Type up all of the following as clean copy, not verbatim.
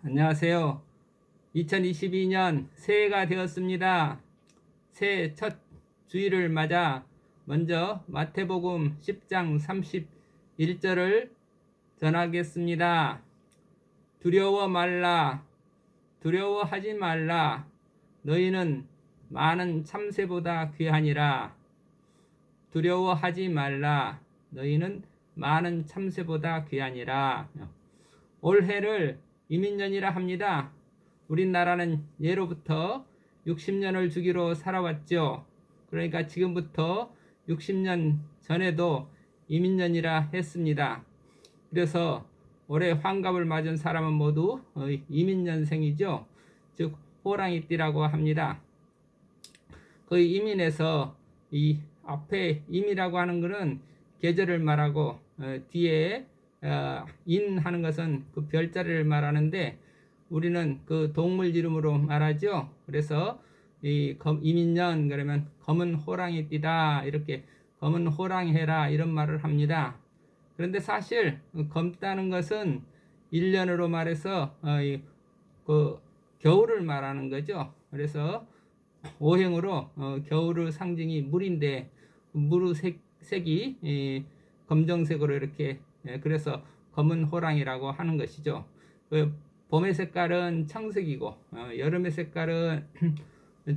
안녕하세요. 2022년 새해가 되었습니다. 새해 첫 주일을 맞아 먼저 마태복음 10장 31절을 전하겠습니다. 두려워 말라, 두려워하지 말라. 너희는 많은 참새보다 귀하니라. 두려워하지 말라. 너희는 많은 참새보다 귀하니라. 올해를 이민년이라 합니다. 우리나라는 예로부터 60년을 주기로 살아왔죠. 그러니까 지금부터 60년 전에도 이민년이라 했습니다. 그래서 올해 환갑을 맞은 사람은 모두 이민년생이죠. 즉 호랑이띠라고 합니다. 그 이민에서 이 앞에 임이라고 하는 것은 계절을 말하고 뒤에 인 하는 것은 그 별자리를 말하는데 우리는 그 동물 이름으로 말하죠. 그래서 이 이민년 그러면 검은 호랑이띠다 이렇게 검은 호랑이 해라 이런 말을 합니다. 그런데 사실 검다는 것은 1년으로 말해서 그 겨울을 말하는 거죠. 그래서 오행으로 겨울의 상징이 물인데 물의 색이 검정색으로 이렇게 그래서 검은 호랑이라고 하는 것이죠. 그 봄의 색깔은 청색이고 여름의 색깔은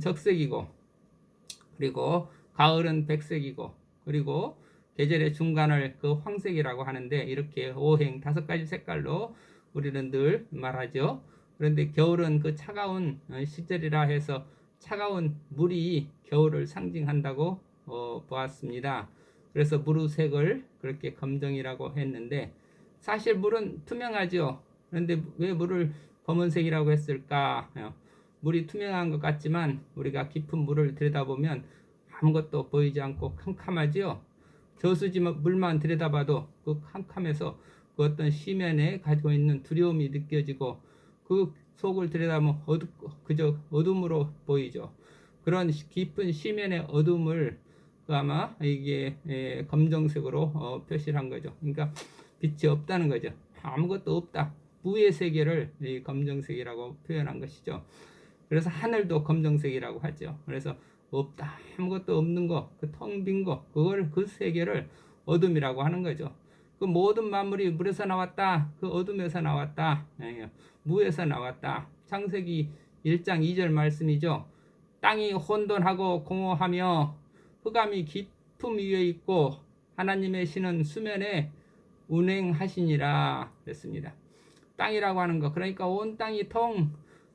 적색이고 그리고 가을은 백색이고 그리고 계절의 중간을 그 황색이라고 하는데 이렇게 오행 5가지 색깔로 우리는 늘 말하죠. 그런데 겨울은 그 차가운 시절이라 해서 차가운 물이 겨울을 상징한다고 보았습니다. 그래서 물의 색을 그렇게 검정이라고 했는데 사실 물은 투명하죠. 그런데 왜 물을 검은색이라고 했을까? 물이 투명한 것 같지만 우리가 깊은 물을 들여다보면 아무것도 보이지 않고 캄캄하죠. 저수지 물만 들여다봐도 그 캄캄해서 그 어떤 시면에 가지고 있는 두려움이 느껴지고 그 속을 들여다보면 그저 어둠으로 보이죠. 그런 깊은 시면의 어둠을 아마 이게 검정색으로 표시를 한 거죠. 그러니까 빛이 없다는 거죠. 아무것도 없다. 무의 세계를 이 검정색이라고 표현한 것이죠. 그래서 하늘도 검정색이라고 하죠. 그래서 없다. 아무것도 없는 거, 그 텅 빈 거, 그 세계를 어둠이라고 하는 거죠. 그 모든 만물이 물에서 나왔다. 그 어둠에서 나왔다. 무에서 나왔다. 창세기 1장 2절 말씀이죠. 땅이 혼돈하고 공허하며 흑암이 깊음 위에 있고 하나님의 신은 수면에 운행하시니라 그랬습니다. 땅이라고 하는 거 그러니까 온 땅이 텅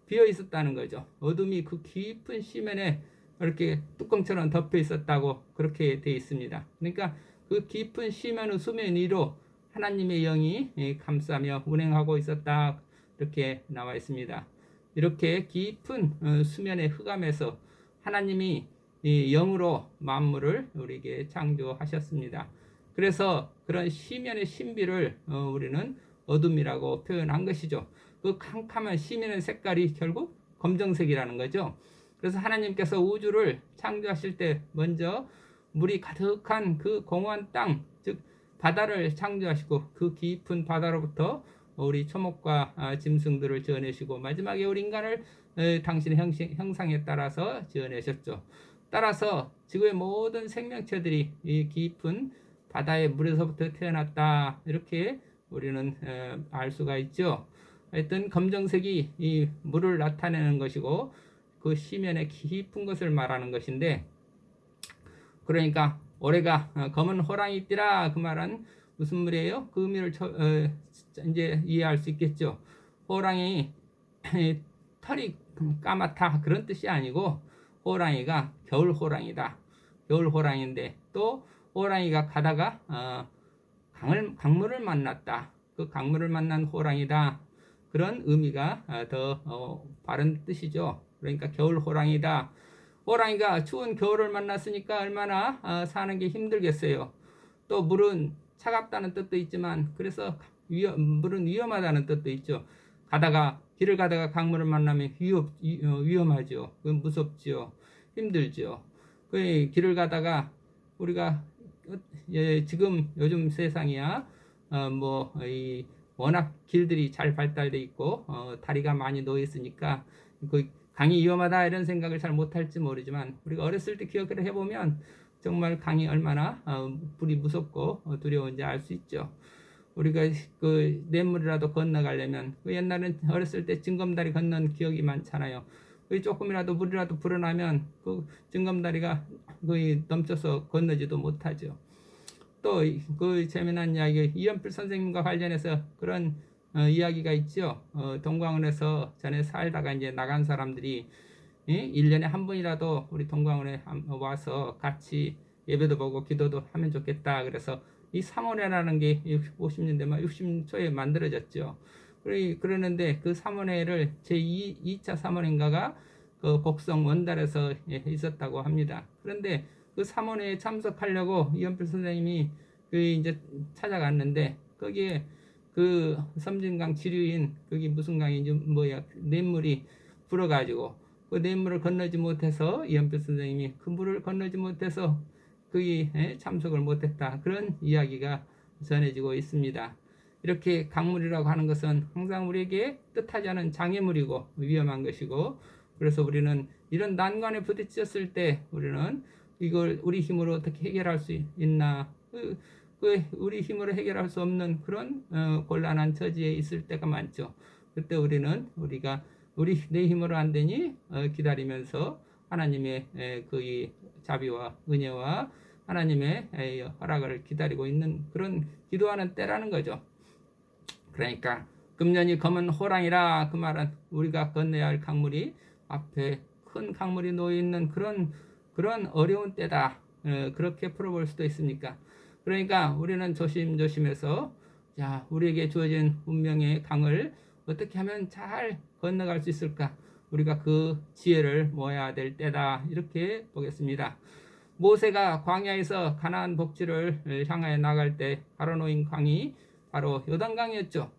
비어 있었다는 거죠. 어둠이 그 깊은 시면에 이렇게 뚜껑처럼 덮여 있었다고 그렇게 되어 있습니다. 그러니까 그 깊은 시면의 수면 위로 하나님의 영이 감싸며 운행하고 있었다 이렇게 나와 있습니다. 이렇게 깊은 수면의 흑암에서 하나님이 영으로 만물을 우리에게 창조하셨습니다. 그래서 그런 시면의 신비를 우리는 어둠이라고 표현한 것이죠. 그 캄캄한 시면의 색깔이 결국 검정색이라는 거죠. 그래서 하나님께서 우주를 창조하실 때 먼저 물이 가득한 그 공허한 땅, 즉 바다를 창조하시고 그 깊은 바다로부터 우리 초목과 짐승들을 지어내시고 마지막에 우리 인간을 당신의 형상에 따라서 지어내셨죠. 따라서 지구의 모든 생명체들이 이 깊은 바다의 물에서부터 태어났다 이렇게 우리는 알 수가 있죠. 하여튼 검정색이 이 물을 나타내는 것이고 그 시면의 깊은 것을 말하는 것인데 그러니까 올해가 검은 호랑이띠라 그 말은 무슨 말이에요? 그 의미를 이제 이해할 수 있겠죠. 호랑이 털이 까맣다 그런 뜻이 아니고 호랑이가 겨울 호랑이다. 겨울 호랑이인데 또 호랑이가 가다가 강물을 만났다. 그 강물을 만난 호랑이다. 그런 의미가 더 바른 뜻이죠. 그러니까 겨울 호랑이다. 호랑이가 추운 겨울을 만났으니까 얼마나 사는 게 힘들겠어요. 또 물은 차갑다는 뜻도 있지만 그래서 물은 위험하다는 뜻도 있죠. 길을 가다가 강물을 만나면 위험하죠. 무섭죠. 힘들죠. 그 길을 가다가 우리가 지금 요즘 세상이야 이 워낙 길들이 잘 발달돼 있고 다리가 많이 놓여 있으니까 그 강이 위험하다 이런 생각을 잘 못할지 모르지만 우리가 어렸을 때 기억을 해보면 정말 강이 얼마나 불이 무섭고 두려운지 알 수 있죠. 우리가 그 냇물이라도 건너가려면 그 옛날엔 어렸을 때 징검다리 건넌 기억이 많잖아요. 그 조금이라도 물이라도 불어나면 그 징검다리가 거의 넘쳐서 건너지도 못하죠. 또 그 재미난 이야기 이연필 선생님과 관련해서 그런 이야기가 있죠. 동광원에서 전에 살다가 이제 나간 사람들이 1년에 한 번이라도 우리 동광원에 와서 같이 예배도 보고 기도도 하면 좋겠다. 그래서 이 삼원회라는 게 50년대 말 60초에 만들어졌죠. 그러는데 그 삼원회를 제2차 삼원회인가가 그 곡성 원달에서 있었다고 합니다. 그런데 그 삼원회에 참석하려고 이연필 선생님이 그 이제 찾아갔는데 거기에 그 섬진강 지류인 거기 무슨 강인지 뭐야 냇물이 불어가지고 그 냇물을 건너지 못해서 이연필 선생님이 그 물을 건너지 못해서 거기에 참석을 못했다. 그런 이야기가 전해지고 있습니다. 이렇게 강물이라고 하는 것은 항상 우리에게 뜻하지 않은 장애물이고 위험한 것이고 그래서 우리는 이런 난관에 부딪혔을 때 우리는 이걸 우리 힘으로 어떻게 해결할 수 있나 우리 힘으로 해결할 수 없는 그런 곤란한 처지에 있을 때가 많죠. 그때 우리는 내 힘으로 안 되니 기다리면서 하나님의 그 자비와 은혜와 하나님의 허락을 기다리고 있는 그런 기도하는 때라는 거죠. 그러니까 금년이 검은 호랑이라 그 말은 우리가 건너야 할 강물이 앞에 큰 강물이 놓여 있는 그런 어려운 때다. 그렇게 풀어볼 수도 있습니까? 그러니까 우리는 조심조심해서 자 우리에게 주어진 운명의 강을 어떻게 하면 잘 건너갈 수 있을까? 우리가 그 지혜를 모아야 될 때다. 이렇게 보겠습니다. 모세가 광야에서 가나안 복지를 향하여 나갈 때 바로 놓인 강이 바로 요단강이었죠.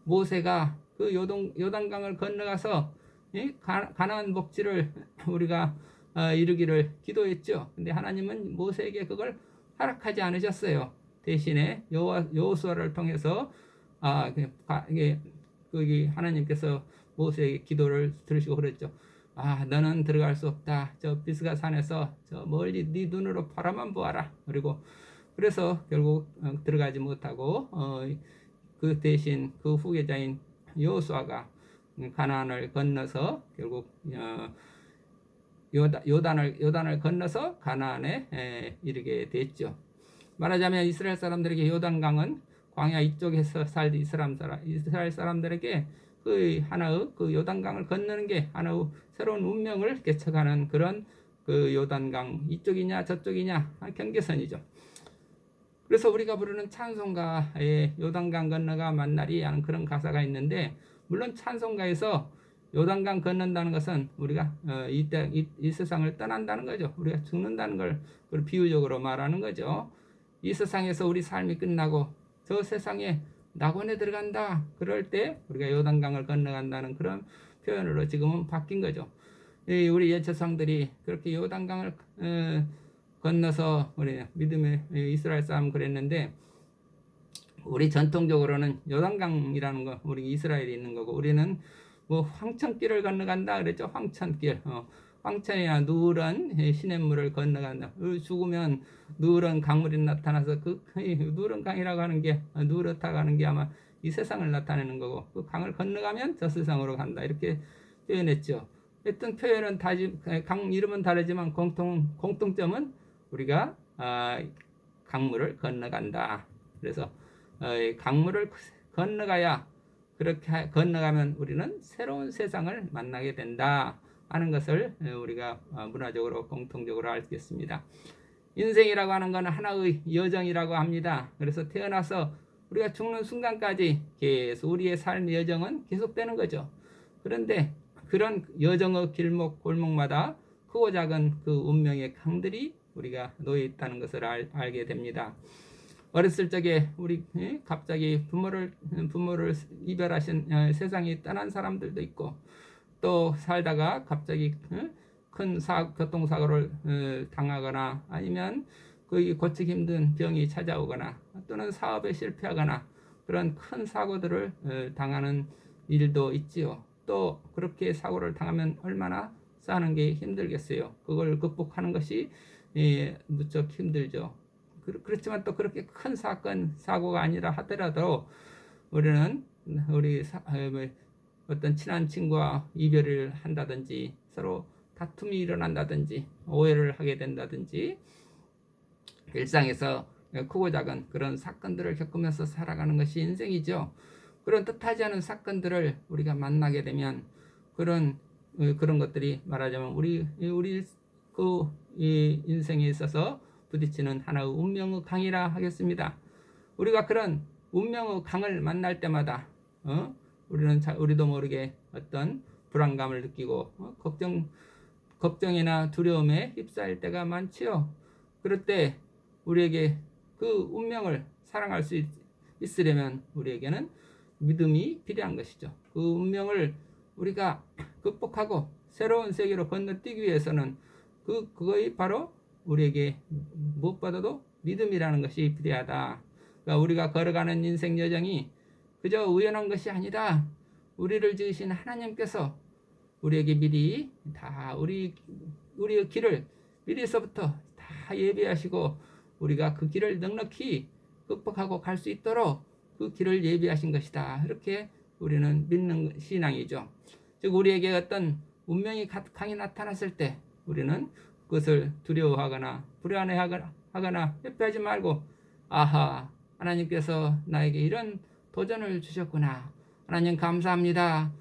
모세가 그 요단강을 건너가서 가나안 복지를 우리가 이루기를 기도했죠. 근데 하나님은 모세에게 그걸 허락하지 않으셨어요. 대신에 여호수아를 통해서 거기 하나님께서 모세의 기도를 들으시고 그랬죠. 너는 들어갈 수 없다. 저 비스가 산에서 저 멀리 네 눈으로 바라만 보아라. 그래서 결국 들어가지 못하고 그 대신 그 후계자인 여호수아가 가나안을 건너서 결국 요단을 건너서 가나안에 이르게 됐죠. 말하자면 이스라엘 사람들에게 요단강은 광야 이쪽에서 살던 이스라엘 사람들에게 그 하나의 그 요단강을 건너는 게 하나의 새로운 운명을 개척하는 그런 그 요단강 이쪽이냐 저쪽이냐 경계선이죠. 그래서 우리가 부르는 찬송가에 요단강 건너가 만나리 하는 그런 가사가 있는데 물론 찬송가에서 요단강 건넌다는 것은 우리가 이 세상을 떠난다는 거죠. 우리가 죽는다는 걸 비유적으로 말하는 거죠. 이 세상에서 우리 삶이 끝나고 저 세상에 낙원에 들어간다. 그럴 때 우리가 요단강을 건너간다는 그런 표현으로 지금은 바뀐 거죠. 우리 옛 조상들이 그렇게 요단강을 건너서 우리 믿음의 이스라엘 사람 그랬는데 우리 전통적으로는 요단강이라는 거 우리 이스라엘이 있는 거고 우리는 뭐 황천길을 건너간다 그랬죠. 황천길. 황천이나 누런 시냇물을 건너간다. 죽으면 누런 강물이 나타나서 그 누런 강이라고 하는 게 누렇다고 하는 게 아마 이 세상을 나타내는 거고 그 강을 건너가면 저 세상으로 간다. 이렇게 표현했죠. 어떤 표현은 강 이름은 다르지만 공통점은 우리가 강물을 건너간다. 그래서 강물을 건너가야 그렇게 건너가면 우리는 새로운 세상을 만나게 된다 하는 것을 우리가 문화적으로 공통적으로 알겠습니다. 인생이라고 하는 것은 하나의 여정이라고 합니다. 그래서 태어나서 우리가 죽는 순간까지 계속 우리의 삶의 여정은 계속되는 거죠. 그런데 그런 여정의 길목 골목마다 크고 작은 그 운명의 강들이 우리가 놓여 있다는 것을 알게 됩니다. 어렸을 적에 우리 갑자기 부모를 이별하신 세상에 떠난 사람들도 있고 또 살다가 갑자기 큰 교통사고를 당하거나 아니면 고치기 힘든 병이 찾아오거나 또는 사업에 실패하거나 그런 큰 사고들을 당하는 일도 있지요. 또 그렇게 사고를 당하면 얼마나 사는 게 힘들겠어요. 그걸 극복하는 것이 무척 힘들죠. 그렇지만 또 그렇게 큰 사고가 아니라 하더라도 우리는 뭐 어떤 친한 친구와 이별을 한다든지 서로 다툼이 일어난다든지 오해를 하게 된다든지 일상에서 크고 작은 그런 사건들을 겪으면서 살아가는 것이 인생이죠. 그런 뜻하지 않은 사건들을 우리가 만나게 되면 그런 것들이 말하자면 우리 이 인생에 있어서 부딪히는 하나의 운명의 강이라 하겠습니다. 우리가 그런 운명의 강을 만날 때마다 우리도 모르게 어떤 불안감을 느끼고 걱정이나 두려움에 휩싸일 때가 많지요. 그럴 때 우리에게 그 운명을 사랑할 수 있으려면 우리에게는 믿음이 필요한 것이죠. 그 운명을 우리가 극복하고 새로운 세계로 건너뛰기 위해서는 그거이 바로 우리에게 무엇보다도 믿음이라는 것이 필요하다. 그러니까 우리가 걸어가는 인생 여정이 그저 우연한 것이 아니다. 우리를 지으신 하나님께서 우리에게 미리 다 우리의 길을 미리서부터 다 예비하시고 우리가 그 길을 넉넉히 극복하고 갈 수 있도록 그 길을 예비하신 것이다. 이렇게 우리는 믿는 신앙이죠. 즉 우리에게 어떤 운명이 강이 나타났을 때 우리는 그것을 두려워하거나 불안해하거나 회피하지 말고 아하, 하나님께서 나에게 이런 도전을 주셨구나. 하나님 감사합니다.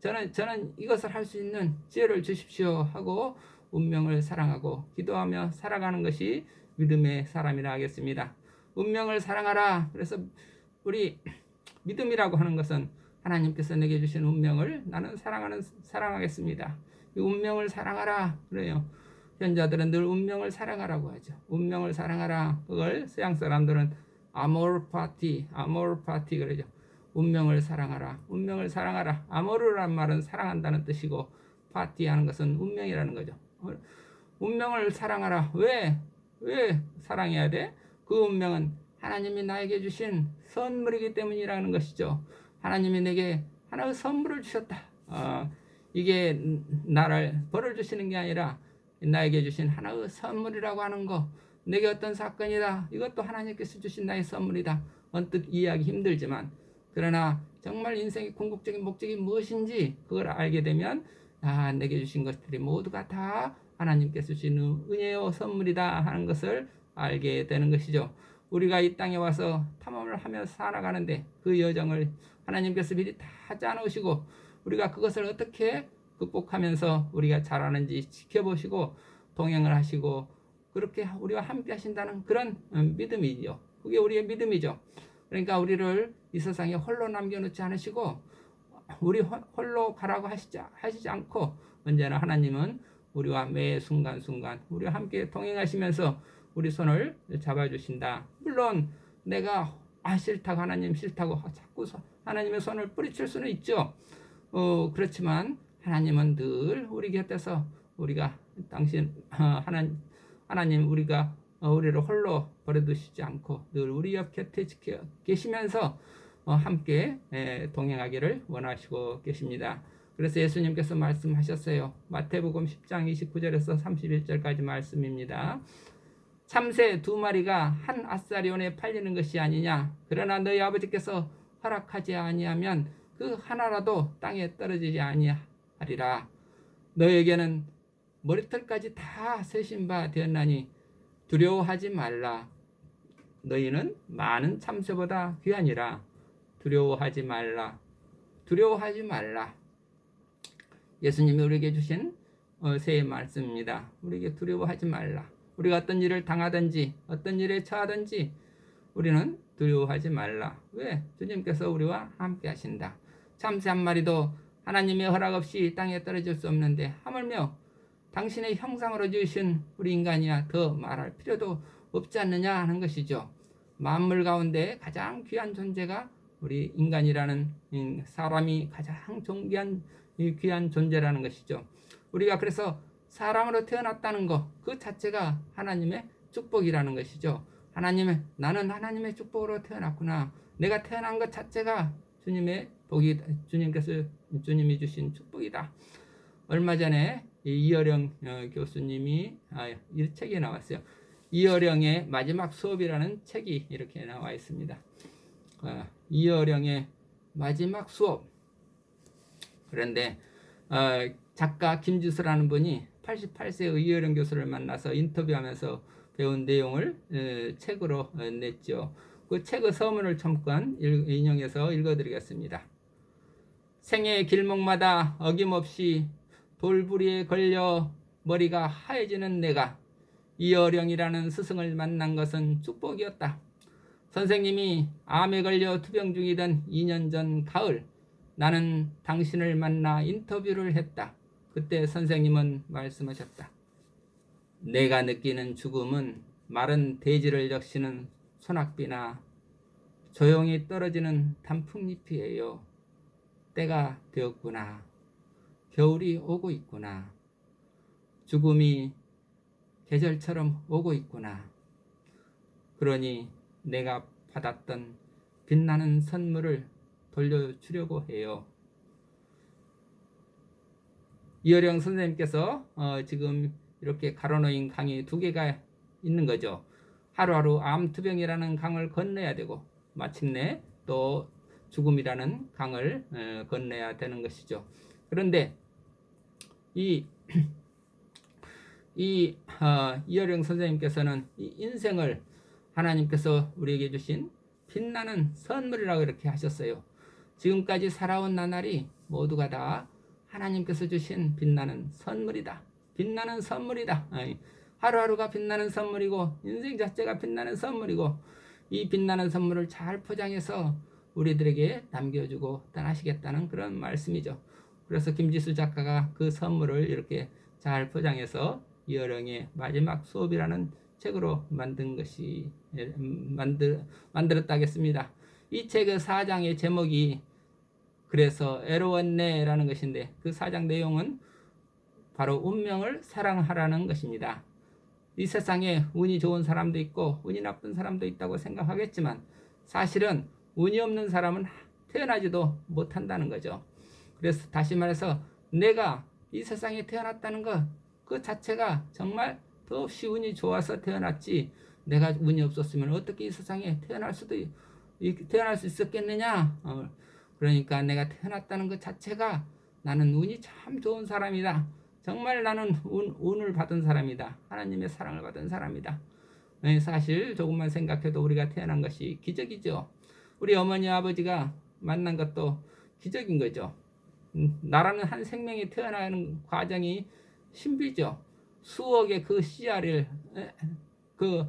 저는 이것을 할 수 있는 지혜를 주십시오 하고 운명을 사랑하고 기도하며 살아가는 것이 믿음의 사람이라 하겠습니다. 운명을 사랑하라. 그래서 우리 믿음이라고 하는 것은 하나님께서 내게 주신 운명을 나는 사랑하겠습니다. 이 운명을 사랑하라 그래요. 현자들은 늘 운명을 사랑하라고 하죠. 운명을 사랑하라. 그걸 서양 사람들은 아모르 파티 그러죠. 운명을 사랑하라. 운명을 사랑하라. 아모르란 말은 사랑한다는 뜻이고 파티하는 것은 운명이라는 거죠. 운명을 사랑하라. 왜 사랑해야 돼? 그 운명은 하나님이 나에게 주신 선물이기 때문이라는 것이죠. 하나님이 내게 하나의 선물을 주셨다. 이게 나를 벌을 주시는 게 아니라 나에게 주신 하나의 선물이라고 하는 거. 내게 어떤 사건이다. 이것도 하나님께서 주신 나의 선물이다. 언뜻 이해하기 힘들지만 그러나 정말 인생의 궁극적인 목적이 무엇인지 그걸 알게 되면 내게 주신 것들이 모두가 다 하나님께서 주시는 은혜요 선물이다 하는 것을 알게 되는 것이죠. 우리가 이 땅에 와서 탐험을 하며 살아가는데 그 여정을 하나님께서 미리 다 짜놓으시고 우리가 그것을 어떻게 극복하면서 우리가 잘하는지 지켜보시고 동행을 하시고 그렇게 우리와 함께 하신다는 그런 믿음이죠. 그게 우리의 믿음이죠. 그러니까 우리를 이 세상에 홀로 남겨놓지 않으시고 우리 홀로 가라고 하시지 않고 언제나 하나님은 우리와 매 순간순간 우리와 함께 동행하시면서 우리 손을 잡아주신다. 물론 내가 싫다고 하나님 싫다고 자꾸 하나님의 손을 뿌리칠 수는 있죠. 그렇지만 하나님은 늘 우리 곁에서 우리가 하나님 우리가 우리를 홀로 버려두시지 않고 늘 우리 옆 곁에 지켜 계시면서 함께 동행하기를 원하시고 계십니다. 그래서 예수님께서 말씀하셨어요. 마태복음 10장 29절에서 31절까지 말씀입니다. 참새 2마리가 한 아사리온에 팔리는 것이 아니냐. 그러나 너희 아버지께서 허락하지 아니하면 그 하나라도 땅에 떨어지지 아니하리라. 너에게는 머리털까지 다 세신 바 되었나니 두려워하지 말라. 너희는 많은 참새보다 귀하니라. 두려워하지 말라. 두려워하지 말라. 예수님이 우리에게 주신 새해 말씀입니다. 우리에게 두려워하지 말라. 우리가 어떤 일을 당하든지 어떤 일에 처하든지 우리는 두려워하지 말라. 왜? 주님께서 우리와 함께 하신다. 참새 한 마리도 하나님의 허락 없이 땅에 떨어질 수 없는데 하물며 당신의 형상으로 지으신 우리 인간이야 더 말할 필요도 없지 않느냐 하는 것이죠. 만물 가운데 가장 귀한 존재가 우리 인간이라는 사람이 가장 귀한 존재라는 것이죠. 우리가 그래서 사람으로 태어났다는 것 그 자체가 하나님의 축복이라는 것이죠. 나는 하나님의 축복으로 태어났구나. 내가 태어난 것 자체가 주님의 복이, 주님이 주신 축복이다. 얼마 전에 이어령 교수님이 이 책이 나왔어요. 이어령의 마지막 수업이라는 책이 이렇게 나와 있습니다. 이어령의 마지막 수업. 그런데 작가 김지수라는 분이 88세의 이어령 교수를 만나서 인터뷰하면서 배운 내용을 책으로 냈죠. 그 책의 서문을 잠깐 인용해서 읽어드리겠습니다. 생의 길목마다 어김없이 돌부리에 걸려 머리가 하얘지는 내가 이어령이라는 스승을 만난 것은 축복이었다. 선생님이 암에 걸려 투병 중이던 2년 전 가을, 나는 당신을 만나 인터뷰를 했다. 그때 선생님은 말씀하셨다. 내가 느끼는 죽음은 마른 대지를 적시는 소낙비나 조용히 떨어지는 단풍잎이에요. 때가 되었구나. 겨울이 오고 있구나. 죽음이 계절처럼 오고 있구나. 그러니 내가 받았던 빛나는 선물을 돌려주려고 해요. 이어령 선생님께서 지금 이렇게 가로놓인 강이 2개가 있는 거죠. 하루하루 암투병이라는 강을 건너야 되고 마침내 또 죽음이라는 강을 건너야 되는 것이죠. 그런데 이어령 선생님께서는 이 인생을 하나님께서 우리에게 주신 빛나는 선물이라고 이렇게 하셨어요. 지금까지 살아온 나날이 모두가 다 하나님께서 주신 빛나는 선물이다. 빛나는 선물이다. 하루하루가 빛나는 선물이고 인생 자체가 빛나는 선물이고 이 빛나는 선물을 잘 포장해서 우리들에게 남겨주고 떠나시겠다는 그런 말씀이죠. 그래서 김지수 작가가 그 선물을 이렇게 잘 포장해서 이어령의 마지막 수업이라는 책으로 만들었다 하겠습니다. 이 책의 4장의 제목이 그래서 애로웠네라는 것인데 그 4장 내용은 바로 운명을 사랑하라는 것입니다. 이 세상에 운이 좋은 사람도 있고 운이 나쁜 사람도 있다고 생각하겠지만 사실은 운이 없는 사람은 태어나지도 못한다는 거죠. 그래서 다시 말해서 내가 이 세상에 태어났다는 것 그 자체가 정말 더없이 운이 좋아서 태어났지 내가 운이 없었으면 어떻게 이 세상에 태어날 수 있었겠느냐. 그러니까 내가 태어났다는 것 자체가 나는 운이 참 좋은 사람이다. 정말 나는 운을 받은 사람이다. 하나님의 사랑을 받은 사람이다. 사실 조금만 생각해도 우리가 태어난 것이 기적이죠. 우리 어머니 아버지가 만난 것도 기적인 거죠. 나라는 한 생명이 태어나는 과정이 신비죠. 수억의 그 씨알을 그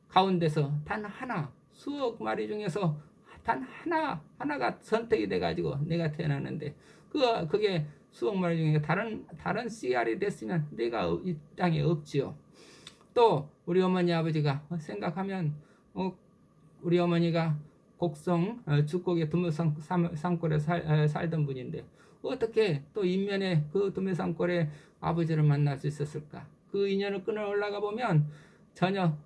가운데서 단 하나, 수억 마리 중에서 단 하나가 선택이 돼가지고 내가 태어났는데 그게 수억 마리 중에 다른 씨알이 됐으면 내가 이 땅에 없지요. 또 우리 어머니 아버지가 생각하면 우리 어머니가 곡성 죽곡의 두메산 산골에 살던 분인데 어떻게 또 인면에 그 두메산골에 아버지를 만날 수 있었을까? 그 인연을 끊어 올라가 보면 전혀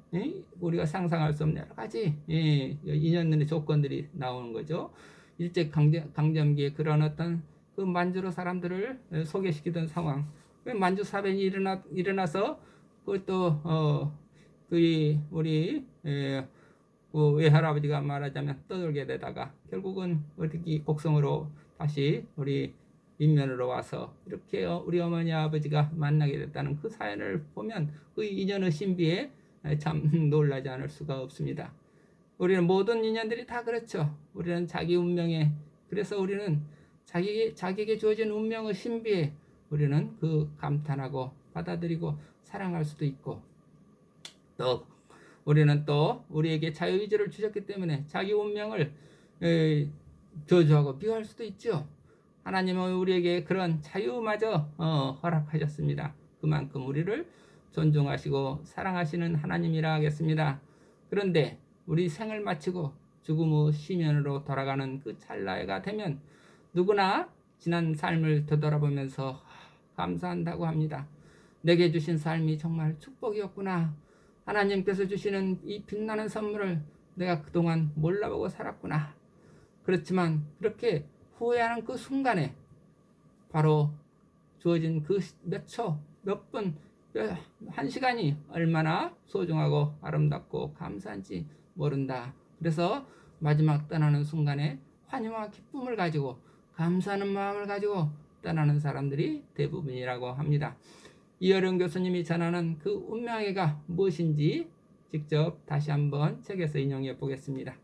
우리가 상상할 수 없는 여러 가지 인연의 조건들이 나오는 거죠. 일제 강점기에 그런 어떤 그 만주로 사람들을 소개시키던 상황, 만주 사변이 일어나서 그것도 우리 그 외할아버지가 말하자면 떠돌게 되다가 결국은 어떻게 곡성으로 다시 우리 인면으로 와서 이렇게 우리 어머니 아버지가 만나게 됐다는 그 사연을 보면 그 인연의 신비에 참 놀라지 않을 수가 없습니다. 우리는 모든 인연들이 다 그렇죠. 우리는 자기 운명에, 그래서 우리는 자기에게 주어진 운명의 신비에 우리는 그 감탄하고 받아들이고 사랑할 수도 있고, 또 우리는 또 우리에게 자유의지를 주셨기 때문에 자기 운명을 저주하고 비호할 수도 있죠. 하나님은 우리에게 그런 자유마저 허락하셨습니다. 그만큼 우리를 존중하시고 사랑하시는 하나님이라 하겠습니다. 그런데 우리 생을 마치고 죽음의 시면으로 돌아가는 그 찰나가 되면 누구나 지난 삶을 되돌아보면서 감사한다고 합니다. 내게 주신 삶이 정말 축복이었구나. 하나님께서 주시는 이 빛나는 선물을 내가 그동안 몰라보고 살았구나. 그렇지만 그렇게 후회하는 그 순간에 바로 주어진 그 몇 초, 몇 분, 한 시간이 얼마나 소중하고 아름답고 감사한지 모른다. 그래서 마지막 떠나는 순간에 환희와 기쁨을 가지고 감사하는 마음을 가지고 떠나는 사람들이 대부분이라고 합니다. 이어령 교수님이 전하는 그 운명회가 무엇인지 직접 다시 한번 책에서 인용해 보겠습니다.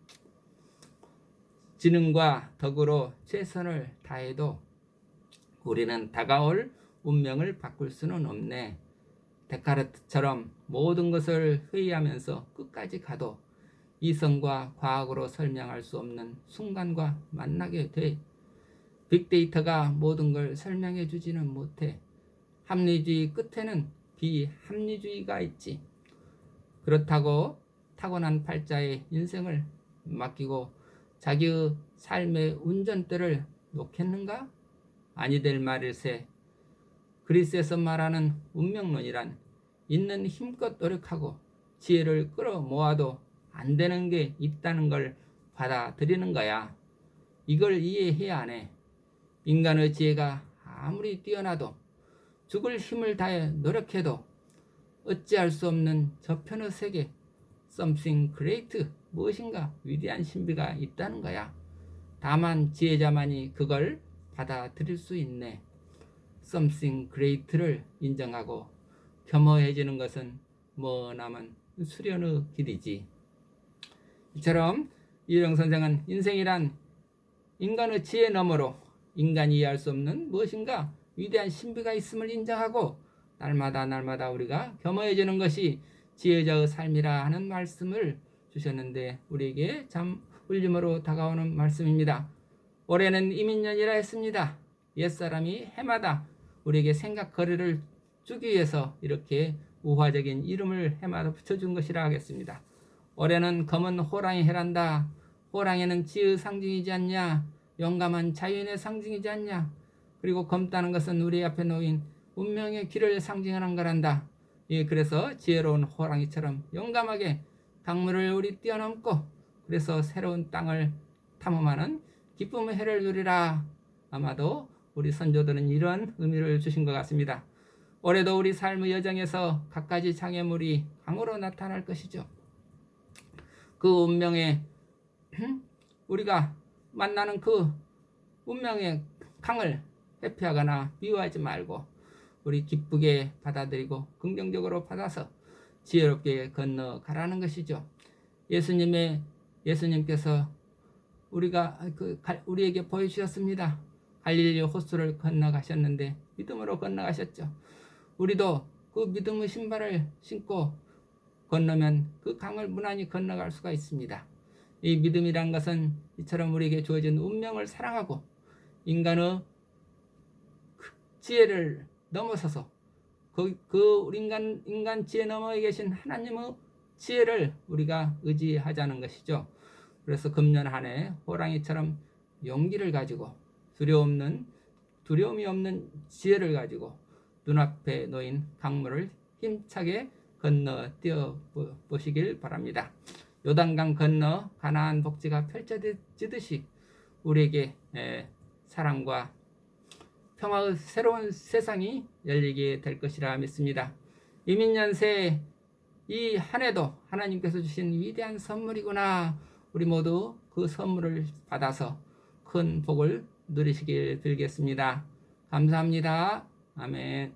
지능과 덕으로 최선을 다해도 우리는 다가올 운명을 바꿀 수는 없네. 데카르트처럼 모든 것을 회의하면서 끝까지 가도 이성과 과학으로 설명할 수 없는 순간과 만나게 돼. 빅데이터가 모든 걸 설명해 주지는 못해. 합리주의 끝에는 비합리주의가 있지. 그렇다고 타고난 팔자의 인생을 맡기고 자기의 삶의 운전대를 놓겠는가? 아니 될 말일세. 그리스에서 말하는 운명론이란 있는 힘껏 노력하고 지혜를 끌어모아도 안 되는 게 있다는 걸 받아들이는 거야. 이걸 이해해야 하네. 인간의 지혜가 아무리 뛰어나도 죽을 힘을 다해 노력해도 어찌할 수 없는 저편의 세계, something great, 무엇인가 위대한 신비가 있다는 거야. 다만 지혜자만이 그걸 받아들일 수 있네. something great를 인정하고 겸허해지는 것은 머나먼 수련의 길이지. 이처럼 이영 선생은 인생이란 인간의 지혜 너머로 인간이 이해할 수 없는 무엇인가 위대한 신비가 있음을 인정하고 날마다 우리가 겸허해지는 것이 지혜자의 삶이라 하는 말씀을 주셨는데 우리에게 참 울림으로 다가오는 말씀입니다. 올해는 이민년이라 했습니다. 옛사람이 해마다 우리에게 생각 거리를 주기 위해서 이렇게 우화적인 이름을 해마다 붙여준 것이라 하겠습니다. 올해는 검은 호랑이 해란다. 호랑이는 지혜의 상징이지 않냐. 용감한 자연의 상징이지 않냐. 그리고 검다는 것은 우리 앞에 놓인 운명의 길을 상징하는 거란다. 예, 그래서 지혜로운 호랑이처럼 용감하게 강물을 우리 뛰어넘고 그래서 새로운 땅을 탐험하는 기쁨의 해를 누리라. 아마도 우리 선조들은 이런 의미를 주신 것 같습니다. 올해도 우리 삶의 여정에서 갖가지 장애물이 강으로 나타날 것이죠. 그 운명에 우리가 만나는 그 운명의 강을 회피하거나 미워하지 말고 우리 기쁘게 받아들이고 긍정적으로 받아서 지혜롭게 건너가라는 것이죠. 예수님께서 우리에게 보여주셨습니다. 갈릴리 호수를 건너가셨는데 믿음으로 건너가셨죠. 우리도 그 믿음의 신발을 신고 건너면 그 강을 무난히 건너갈 수가 있습니다. 이 믿음이란 것은 이처럼 우리에게 주어진 운명을 사랑하고 인간의 지혜를 넘어서서 그 인간 지혜 너머에 계신 하나님의 지혜를 우리가 의지하자는 것이죠. 그래서 금년 한 해 호랑이처럼 용기를 가지고 두려움이 없는 지혜를 가지고 눈앞에 놓인 강물을 힘차게 건너뛰어 보시길 바랍니다. 요단강 건너 가나안 복지가 펼쳐지듯이 우리에게 사랑과 평화의 새로운 세상이 열리게 될 것이라 믿습니다. 이민년 이 한 해도 하나님께서 주신 위대한 선물이구나. 우리 모두 그 선물을 받아서 큰 복을 누리시길 빌겠습니다. 감사합니다. 아멘.